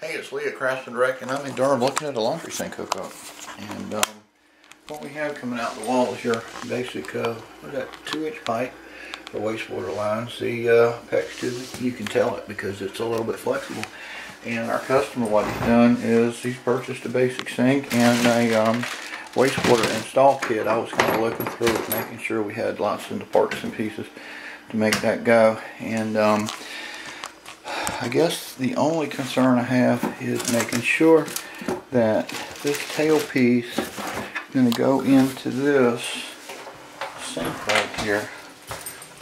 Hey, it's Lee at Craftsman Direct, and I'm in Durham looking at a laundry sink hookup. And what we have coming out the wall is your basic, what's that, 2-inch pipe for wastewater lines. The PEX tube, you can tell it because it's a little bit flexible. And our customer, what he's done is he's purchased a basic sink and a wastewater install kit. I was kind of looking through it, making sure we had lots of the parts and pieces to make that go. And I guess the only concern I have is making sure that this tailpiece is going to go into this sink right here.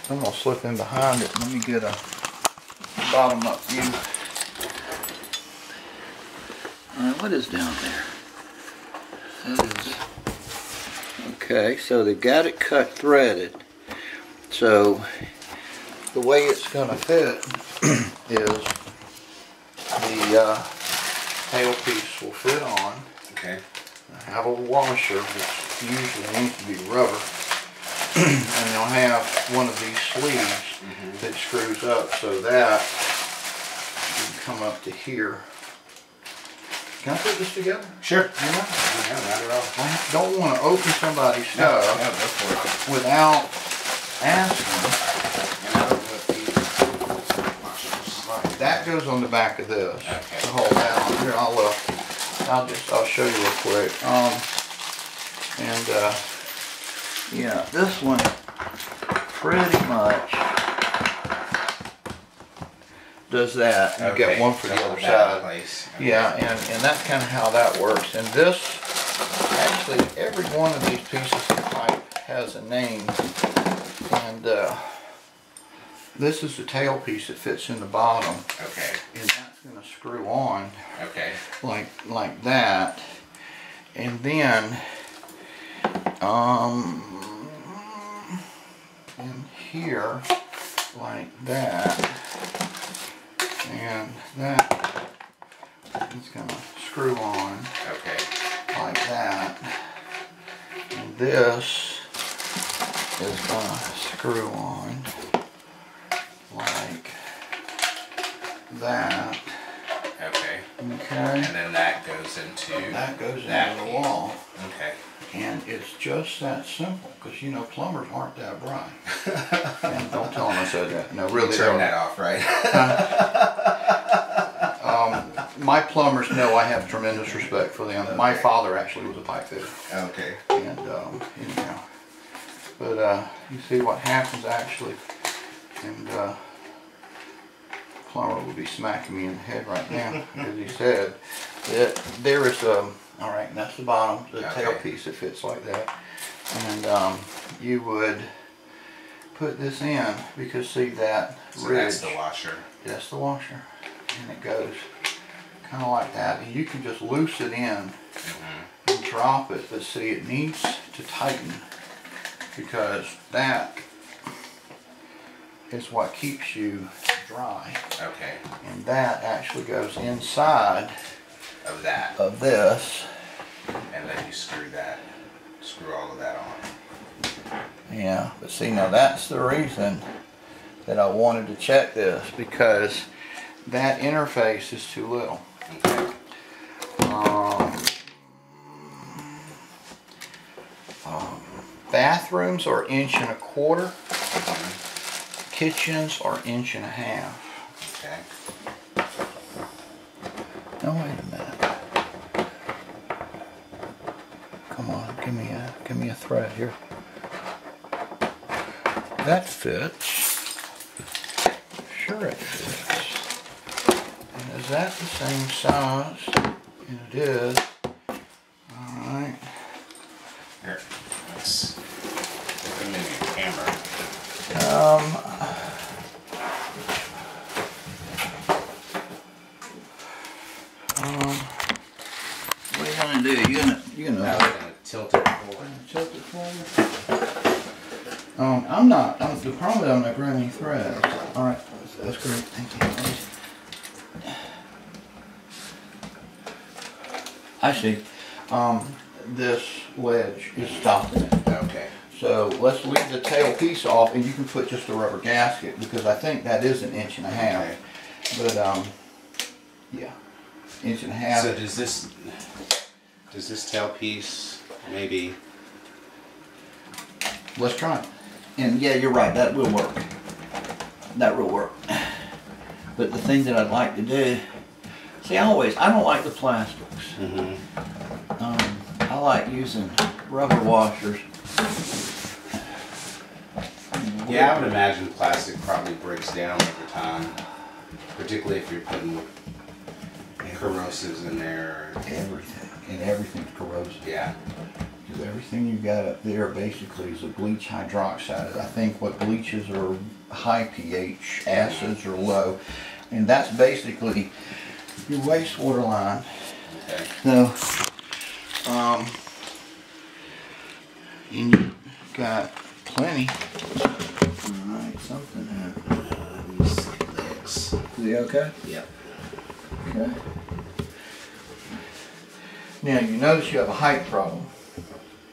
I'm going to slip in behind it. Let me get a bottom up view. Alright, what is down there? That is, okay, so they got it cut threaded. So the way it's going to fit is the tailpiece will fit on. Okay. I have a washer, which usually needs to be rubber, and they'll have one of these sleeves that screws up so that you can come up to here. Can I put this together? Sure. Yeah. Not at all. I don't want to open somebody's stuff without asking. That goes on the back of this to hold down. Here, I'll show you real quick. Yeah, this one pretty much does that. You get one for the other side. Okay. Yeah, and that's kind of how that works. And this, actually, every one of these pieces of pipe has a name. And this is the tailpiece that fits in the bottom. Okay. And that's going to screw on. Okay. Like that. And then in here, like that. And that is going to screw on. Okay. Like that. And this is going to screw on like that. Okay. Okay. And then that goes into the wall. Okay. And it's just that simple, because you know plumbers aren't that bright. And don't tell them I said that. No, really. Turn that off, right? My plumbers know I have tremendous respect for them. Okay. My father actually was a pipe fitter. Okay. And anyhow, but you see what happens actually, and plumber will be smacking me in the head right now because he said that there is all right, and that's the bottom, the tailpiece that fits like that, and you would put this in because see that ridge. That's the washer. That's the washer, and it goes kind of like that, and you can just loose it in and drop it, but see it needs to tighten because that is what keeps you dry. Okay. And that actually goes inside of this. And then you screw all of that on. Yeah, but see now that's the reason that I wanted to check this, because that interface is too little. Okay. Bathrooms are 1.25 inches. Kitchens are 1.5 inches. Okay. Now wait a minute. Come on, give me a thread here. That fits. Sure it fits. And is that the same size? And it is. Alright. Here, let's put them in your camera. What are you gonna do? You're gonna now we're gonna tilt it forward. Tilt it forward. I'm not. The problem is I'm not grabbing any threads. All right, that's great. Thank you. I see. This wedge is stopping it. Okay. So let's leave the tail piece off, and you can put just a rubber gasket because I think that is 1.5 inches. Okay. But yeah. inch and a half. So does this tailpiece maybe? Let's try it. And yeah, you're right. That will work. That will work. But the thing that I'd like to do, see, I don't like the plastics. Mm-hmm. I like using rubber washers. Yeah, I would imagine plastic probably breaks down over time, particularly if you're putting corrosives in there. Everything's corrosive. Yeah. Because everything you got up there basically is a bleach hydroxide. I think what bleaches are high pH, acids are low, and that's basically your wastewater line. Okay. So, and you got plenty. Alright, something happened. Legs. Is he okay? Yep. Okay. Now you notice you have a height problem.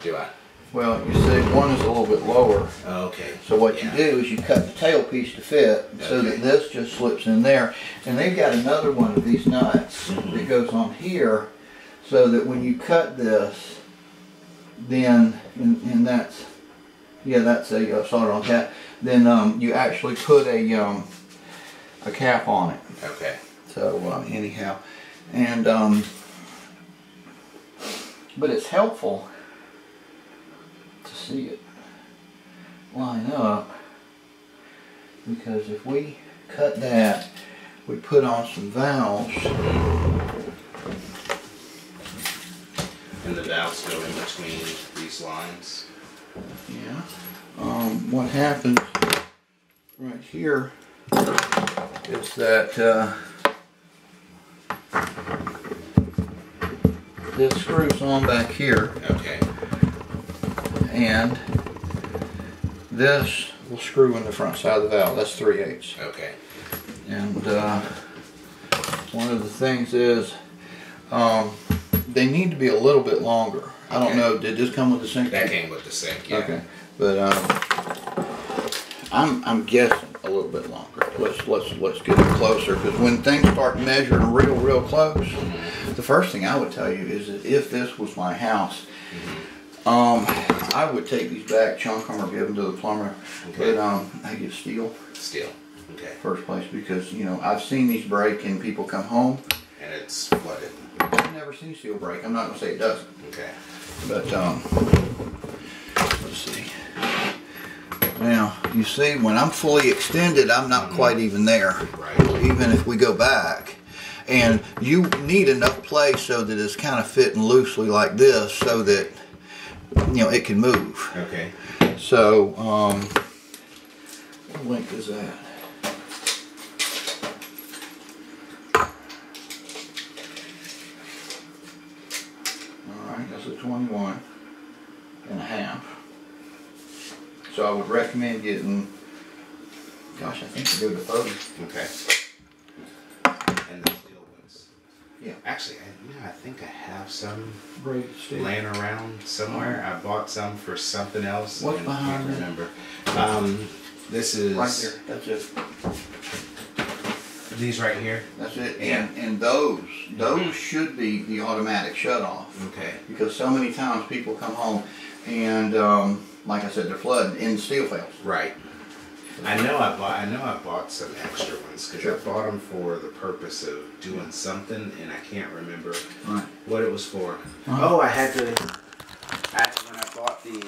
Do I? Well, you see one is a little bit lower. Okay. So what you do is you cut the tailpiece to fit so that this just slips in there. And they've got another one of these nuts that goes on here so that when you cut this, then, and that's, yeah, that's a solder on cap, then you actually put a cap on it. Okay. So anyhow, and but it's helpful to see it line up, because if we cut that, we put on some valves. And the valves go in between these lines. Yeah. What happens right here is that this screws on back here. Okay. And this will screw in the front side of the valve. That's 3/8. Okay. And one of the things is they need to be a little bit longer. I don't know. Did this come with the sink? That came with the sink. Yeah. Okay. But I'm guessing a little bit longer. Let's get it closer, because when things start measuring real close, the first thing I would tell you is that if this was my house, I would take these back, chunk them, or give them to the plumber. Okay. But I get steel. Steel. Okay. First place, because you know I've seen these break and people come home And it's flooded. I've never seen steel break. I'm not gonna say it doesn't. Okay. But let's see. Now you see, when I'm fully extended, I'm not quite even there. Right. Even if we go back. And you need enough place so that it's kind of fitting loosely like this, so that you know it can move. Okay. So, what length is that? Alright, that's a 21 and a half. So I would recommend getting, gosh, I think you go to 30. Okay. And the steel ones. Yeah. Actually, I think I have some Braided steel. laying around somewhere. I bought some for something else. What's and behind I it? can't remember. This is Right there, that's it. These right here. That's it. Yeah. And those should be the automatic shut off. Okay. Because so many times people come home and like I said, they're flooding and the steel fails. Right. I know I bought some extra ones because I bought them for the purpose of doing something, and I can't remember what it was for. Oh, I had to. When I bought the